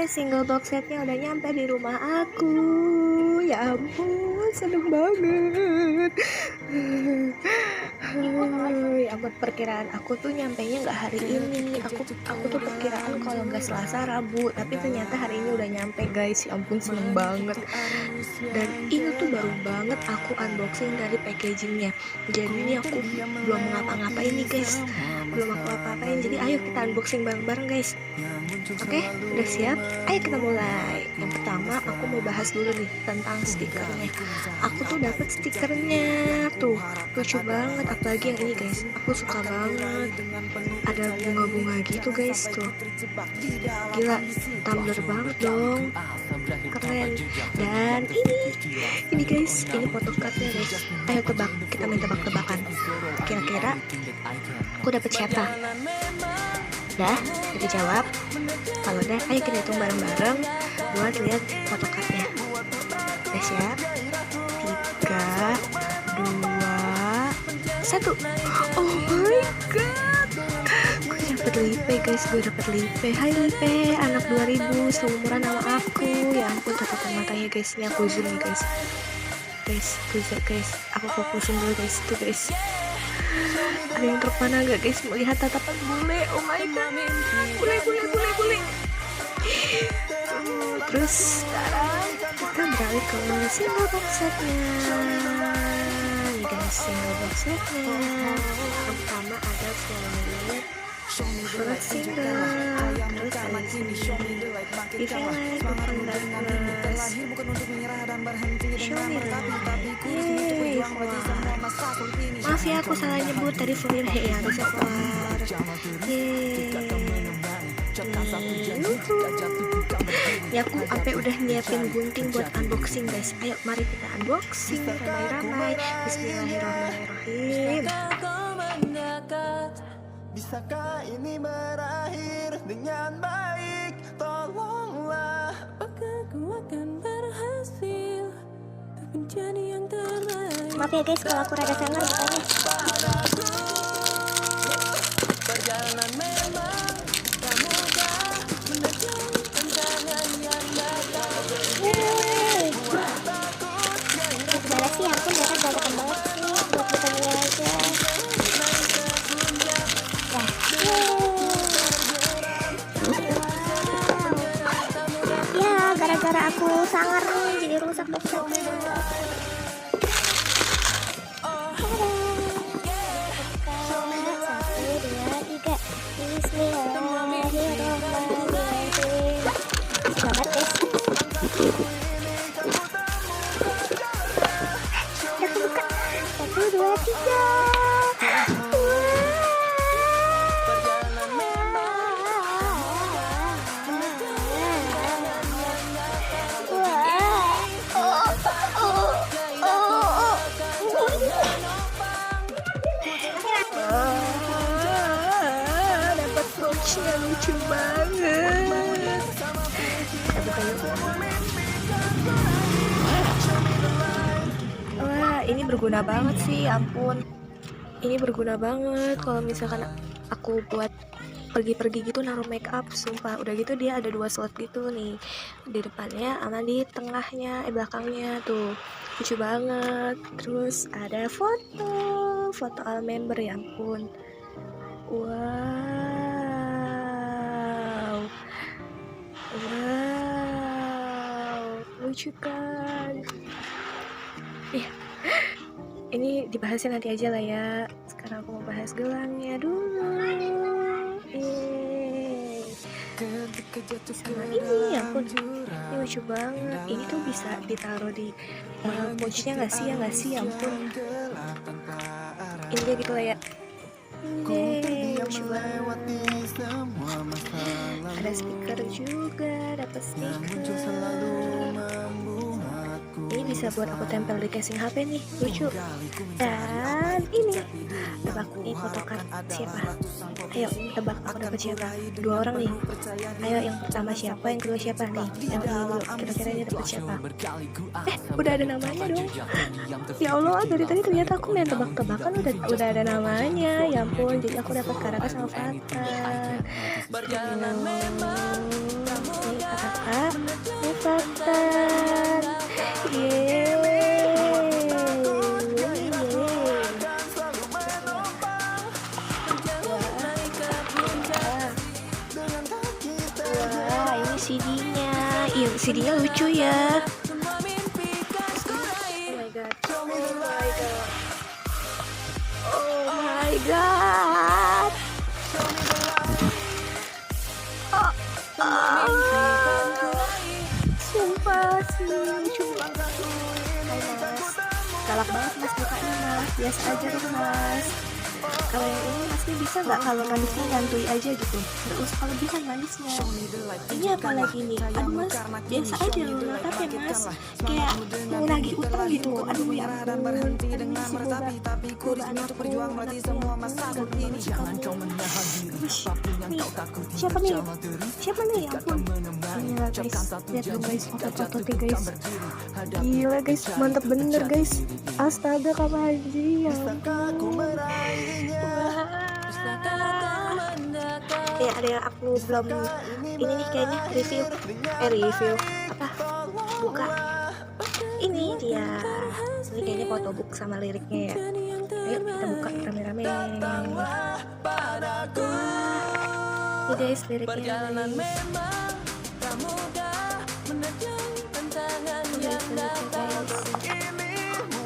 single box setnya udah nyampe di rumah aku. Ya ampun, seneng banget. Ya ampun, perkiraan aku tuh nyampenya nggak hari ini. Aku tuh perkiraan kalau nggak Selasa Rabu, tapi ternyata hari ini udah nyampe guys. Ya ampun, seneng banget. Dan ini tuh baru banget aku unboxing dari packagingnya. Jadi ini aku belum ngapa-ngapain nih guys, belum aku apa-apain. Jadi ayo kita unboxing bareng-bareng guys. Oke, udah siap? Ayo kita mulai. Yang pertama aku mau bahas dulu nih tentang stikernya. Aku tuh dapet stikernya tuh, lucu banget. Apalagi yang ini guys, aku suka banget. Ada bunga-bunga gitu guys tuh. Gila, tumbler banget dong, keren. Dan ini guys, ini photocardnya guys. Ayo tebak, kita main tebak-tebakan. Kira-kira aku dapet siapa? Udah jawab. Kalau udah, ayo kita hitung bareng-bareng buat lihat photocardnya. Udah siap? 3, 2, 1. Oh my god, gue dapet Lipe guys, gue dapet Lipe. Hai Lipe, anak 2000 seumuran sama aku. Ya ampun, tatapan matanya guys, ini aku zoom nih guys. Guys, aku fokusin dulu guys, tuh guys. Ada yang terpana gak guys melihat tatapan bule? Oh my god, bule. Terus sekarang kita beralih ke single box setnya. Nih guys, single box setnya. Pertama ada Violet first single, terus ada sini If You Like Open Darkness, Show Me Love. Yeay, maaf ya aku salah nyebut tadi Furir ya, harusnya keluar. Ya aku sampai udah nyiapin gunting buat unboxing guys. Ayo mari kita unboxing ramai-ramai. Bismillahirrahmanirrahim. Bisakah ini berakhir dengan baik? Tolonglah, apakah ku akan berhasil untuk menjadi yang terbaik? Maaf ya guys kalau aku rada sangar bukannya. Perjalanan memang tak mudah, menerjang tantangan yang datang. Gimana sih, aku mereka dadakan banget sih buat bertanya aja. Ya, gara-gara aku sangar nih jadi rusak boxnya. Selamat guys. Aku buka 1, 2, 3. Dapat pouch yang lucu banget. Kita buka yuk. Wah, ini berguna banget sih, ampun. Ini berguna banget kalau misalkan aku buat pergi-pergi gitu naruh make up, sumpah. Udah gitu dia ada 2 slot gitu nih, di depannya sama di tengahnya, belakangnya tuh. Lucu banget. Terus ada foto all member, ya ampun. Wow, lucu kan? Ini dibahasnya nanti aja lah ya. Sekarang aku mau bahas gelangnya dulu. Sama ini, ya ampun, ini lucu banget. Ini tuh bisa ditaruh di pouchnya nggak sih, ya ampun. Ini dia gitu lah ya. Lucu banget. Ada speaker juga, dapat speaker. Ini bisa buat aku tempel di casing HP nih, lucu. Dan ini tebak nih photocard siapa? Ayo tebak aku dapat siapa? 2 orang nih. Ayo yang pertama siapa, yang kedua siapa nih? Yang kedua dulu, kira-kira ini dapat siapa? Udah ada namanya dong. Ya Allah, dari tadi ternyata aku main tebak-tebakan udah ada namanya. Ya ampun, jadi aku dapat Karaka sama Fata. Ini kakak CD-nya. Iya, CD-nya lucu ya. semua mimpi kan ku raih. Oh my god. Show me the light, Oh my god. show me the light. Oh, Semua mimpi kan ku raih. sumpah sih lucu. Langkahku ini Hai kan ku mas, temukan. galak banget mas mukanya mas. Biasa aja dong mas. Kalau yang ini masnya bisa nggak kalau manisnya nyantui aja gitu, nggak usah kelebihan manisnya. Ini apa lagi nih? Aduh mas, biasa aja loh natapnya mas, kayak mau nagih utang gitu. Aduh ya ampun, aduh si godaan aku ini jangan kau nih, siapa nih? Siapa nih? Ya ampun. Ini lah guys, lihat dong guys otot-ototnya guys. Gila guys, mantap bener guys. Astaga Kak Haji, ya Aku ampun. meraihnya. Ya ada yang aku belum ini nih kayaknya review apa buka ini dia, ini kayaknya photobook sama liriknya ya. Ayo kita buka rame-rame. Ini guys liriknya Perjalanan guys. memang tak mudah, menerjang tantangan Ini yang guys, liriknya, datang. guys.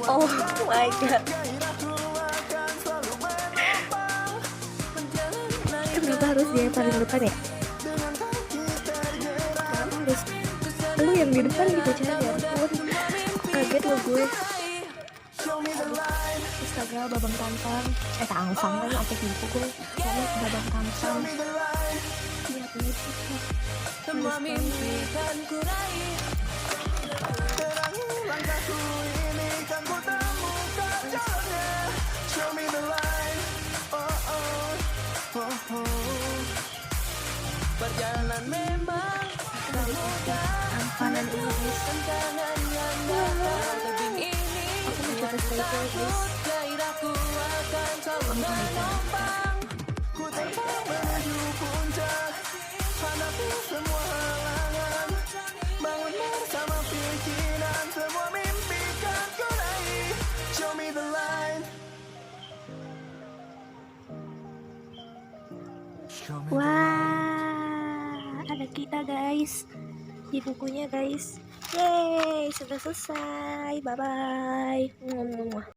Oh my god, Gairahku akan selalu menopang perjalanan kenapa harus dia yang paling depan ya? dengan kaki tergerak. Kenapa harus lu yang di depan gitu cara ya ampun, kaget lo gue. Show me the light, Astaga, babang tampang tangsang kan apa gitu gue ngomong babang tampang. show me the light. Lihat ini sih. Semua mimpi kan ku raih. Terangi langkahku ini kan ku temukan jalannya. Show me the light. Oh oh oh oh. Perjalanan memang tak mudah, Tampanan ini guys, tantangan yang datang. Tebing ini aku mau coba style guys. gairahku akan selalu menopang. Ku terbang menuju puncak, hadapi semua halangan. Bangun bersama pikiran, semua mimpi kan ku raih. Show me the light. Show me Wah, ada kita guys di bukunya guys. Yeay, sudah selesai. Bye bye.